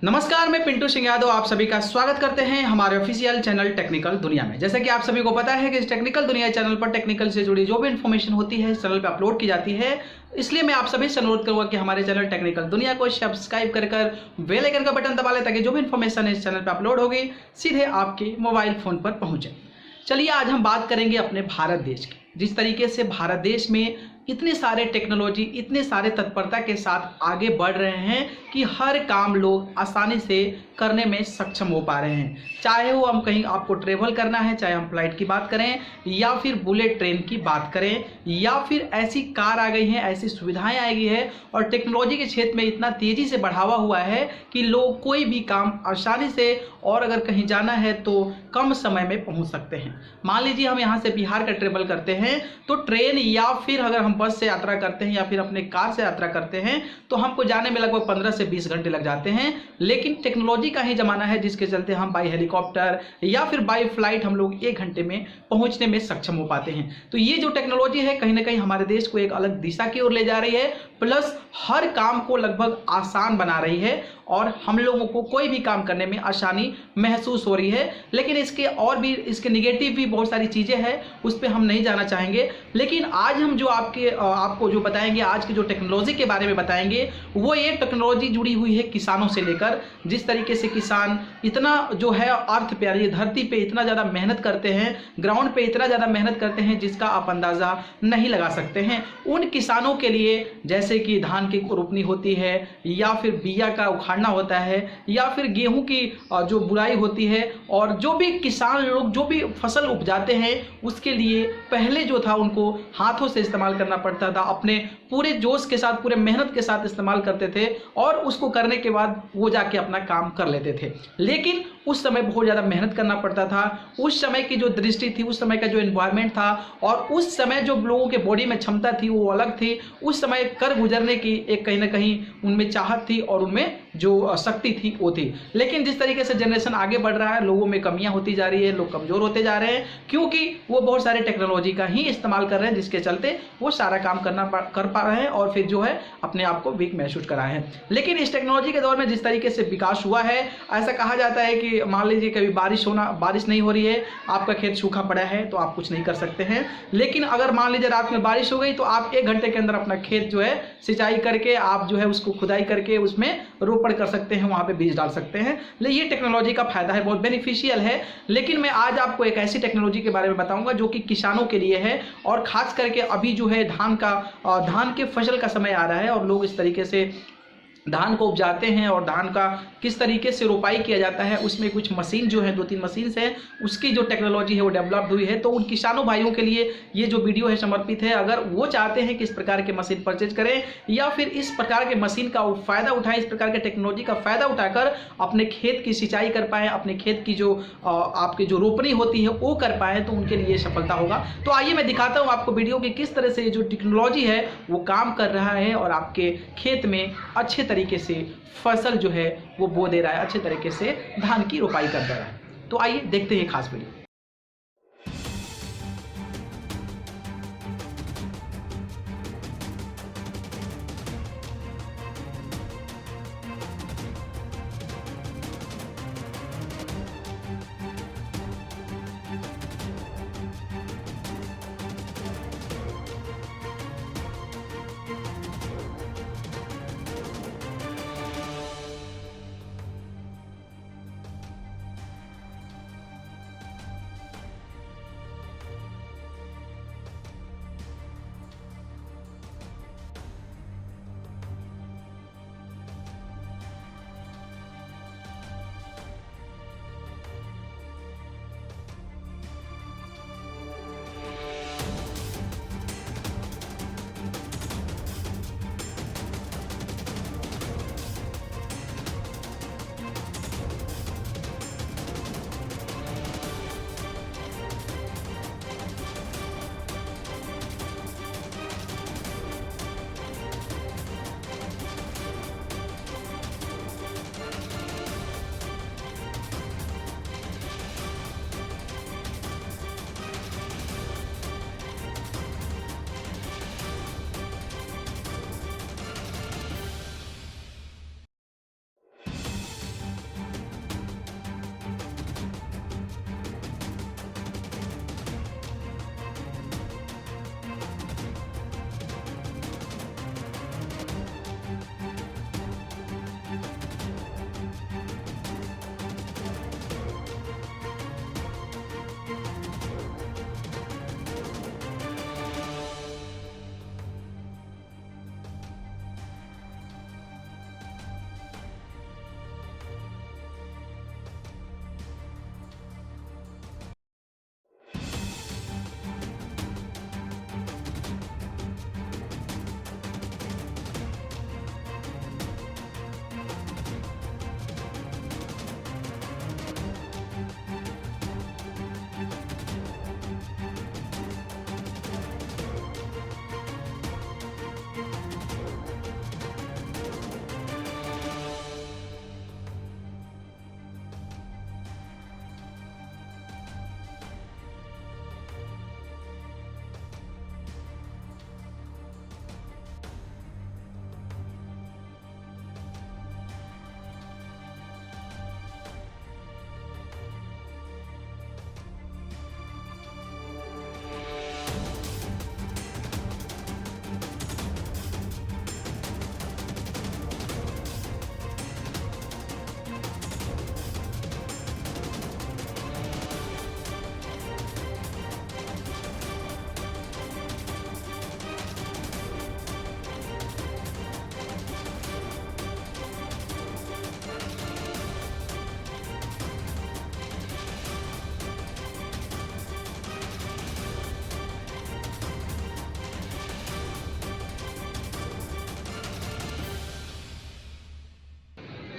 नमस्कार, मैं पिंटू सिंह यादव आप सभी का स्वागत करते हैं हमारे ऑफिशियल चैनल टेक्निकल दुनिया में। जैसा कि आप सभी को पता है कि इस टेक्निकल दुनिया चैनल पर टेक्निकल से जुड़ी जो भी इन्फॉर्मेशन होती है इस चैनल पर अपलोड की जाती है। इसलिए मैं आप सभी से अनुरोध करूंगा कि हमारे चैनल टेक्निकल दुनिया को सब्सक्राइब कर बेल आइकन का बटन दबा लें ताकि जो भी इन्फॉर्मेशन इस चैनल पर अपलोड होगी सीधे आपके मोबाइल फोन पर पहुंचे। चलिए आज हम बात करेंगे अपने भारत देश की। जिस तरीके से भारत देश में इतने सारे टेक्नोलॉजी इतने सारे तत्परता के साथ आगे बढ़ रहे हैं कि हर काम लोग आसानी से करने में सक्षम हो पा रहे हैं। चाहे वो हम कहीं आपको ट्रेवल करना है, चाहे हम फ्लाइट की बात करें या फिर बुलेट ट्रेन की बात करें या फिर ऐसी कार आ गई हैं, ऐसी सुविधाएं आ गई है और टेक्नोलॉजी के क्षेत्र में इतना तेजी से बढ़ावा हुआ है कि लोग कोई भी काम आसानी से और अगर कहीं जाना है तो कम समय में पहुंच सकते हैं। मान लीजिए हम यहाँ से बिहार का ट्रेवल करते हैं तो ट्रेन या फिर अगर हम बस से यात्रा करते हैं या फिर अपने कार से यात्रा करते हैं तो हमको जाने में लगभग 15 से 20 घंटे लग जाते हैं। लेकिन टेक्नोलॉजी का ही जमाना है जिसके चलते हम बाई हेलीकॉप्टर या फिर बाई फ्लाइट हम लोग 1 घंटे में पहुंचने में सक्षम हो पाते हैं। तो ये जो टेक्नोलॉजी है कहीं ना कहीं हमारे देश को एक अलग दिशा की ओर ले जा रही है, प्लस हर काम को लगभग आसान बना रही है और हम लोगों को कोई भी काम करने में आसानी महसूस हो रही है। लेकिन इसके और भी इसके निगेटिव भी बहुत सारी चीज़ें हैं, उस पर हम नहीं जाना चाहेंगे। लेकिन आज हम जो आपको जो बताएंगे, आज की जो टेक्नोलॉजी के बारे में बताएंगे वो ये टेक्नोलॉजी जुड़ी हुई है किसानों से लेकर। जिस तरीके से किसान इतना जो है अर्थ पे यानी धरती पे इतना ज़्यादा मेहनत करते हैं, ग्राउंड पे इतना ज़्यादा मेहनत करते हैं जिसका आप अंदाज़ा नहीं लगा सकते हैं। उन किसानों के लिए जैसे कि धान की रोपनी होती है या फिर बिया का उखाड़ना होता है या फिर गेहूं की जो बुराई होती है और जो भी किसान लोग जो भी फसल उपजाते हैं उसके लिए पहले जो था उनको हाथों से इस्तेमाल करना पड़ता था, अपने पूरे जोश के साथ पूरे मेहनत के साथ इस्तेमाल करते थे और उसको करने के बाद वो जाके अपना काम कर लेते थे। लेकिन उस समय बहुत ज़्यादा मेहनत करना पड़ता था, उस समय की जो दृष्टि थी, उस समय का जो एनवायरनमेंट था और उस समय जो लोगों के बॉडी में क्षमता थी वो अलग थी। उस समय कर गुजरने की एक कहीं ना कहीं उनमें चाहत थी और उनमें जो शक्ति थी वो थी। लेकिन जिस तरीके से जनरेशन आगे बढ़ रहा है लोगों में कमियां होती जा रही है, लोग कमज़ोर होते जा रहे हैं क्योंकि वो बहुत सारे टेक्नोलॉजी का ही इस्तेमाल कर रहे हैं जिसके चलते वो सारा काम कर पा रहे हैं और फिर जो है अपने आप को वीक महसूस कर रहे हैं। लेकिन इस टेक्नोलॉजी के दौर में जिस तरीके से विकास हुआ है, ऐसा कहा जाता है कि मान लीजिए कभी बारिश नहीं हो रही है, आपका खेत सूखा पड़ा है तो आप कुछ नहीं कर सकते हैं। लेकिन अगर मान लीजिए रात में बारिश हो गई तो आप 1 घंटे के अंदर अपना खेत जो है सिंचाई करके आप जो है उसको खुदाई करके उसमें रोपण कर सकते हैं, वहाँ पे बीज डाल सकते हैं। लेकिन ये टेक्नोलॉजी का फायदा है, बहुत बेनिफिशियल है। लेकिन मैं आज आपको एक ऐसी टेक्नोलॉजी के बारे में बताऊंगा जो कि किसानों के लिए है और खास करके अभी जो है धान के फसल का समय आ रहा है और लोग इस तरीके से धान को उपजाते हैं और धान का किस तरीके से रोपाई किया जाता है उसमें कुछ मशीन जो है 2-3 मशीन है उसकी जो टेक्नोलॉजी है वो डेवलप्ड हुई है। तो उन किसानों भाइयों के लिए ये जो वीडियो है समर्पित है। अगर वो चाहते हैं कि इस प्रकार के मशीन परचेज करें या फिर इस प्रकार के मशीन का फ़ायदा उठाएं, इस प्रकार के टेक्नोलॉजी का फ़ायदा उठाकर अपने खेत की सिंचाई कर पाएँ, अपने खेत की जो आपकी जो रोपनी होती है वो कर पाएँ, तो उनके लिए सफलता होगा। तो आइए मैं दिखाता हूँ आपको वीडियो की किस तरह से जो टेक्नोलॉजी है वो काम कर रहा है और आपके खेत में अच्छे तरीके से फसल जो है वो बो दे रहा है, अच्छे तरीके से धान की रोपाई कर दे रहा है। तो आइए देखते हैं खास वीडियो।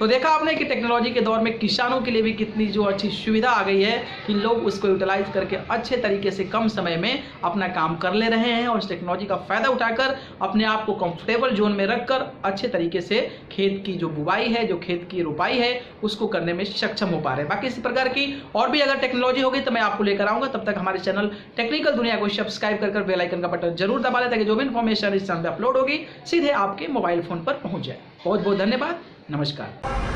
तो देखा आपने कि टेक्नोलॉजी के दौर में किसानों के लिए भी कितनी जो अच्छी सुविधा आ गई है कि लोग उसको यूटिलाइज करके अच्छे तरीके से कम समय में अपना काम कर ले रहे हैं और इस टेक्नोलॉजी का फायदा उठाकर अपने आप को कंफर्टेबल जोन में रखकर अच्छे तरीके से खेत की जो बुवाई है, जो खेत की रुपाई है, उसको करने में सक्षम हो पा रहे हैं। बाकी इसी प्रकार की और भी अगर टेक्नोलॉजी होगी तो मैं आपको लेकर आऊंगा। तब तक हमारे चैनल टेक्निकल दुनिया को सब्सक्राइब कर बेल आइकन का बटन जरूर दबा लें ताकि जो भी इन्फॉर्मेशन इस चैनल पर अपलोड होगी सीधे आपके मोबाइल फोन पर पहुंच जाए। बहुत बहुत धन्यवाद। नमस्कार।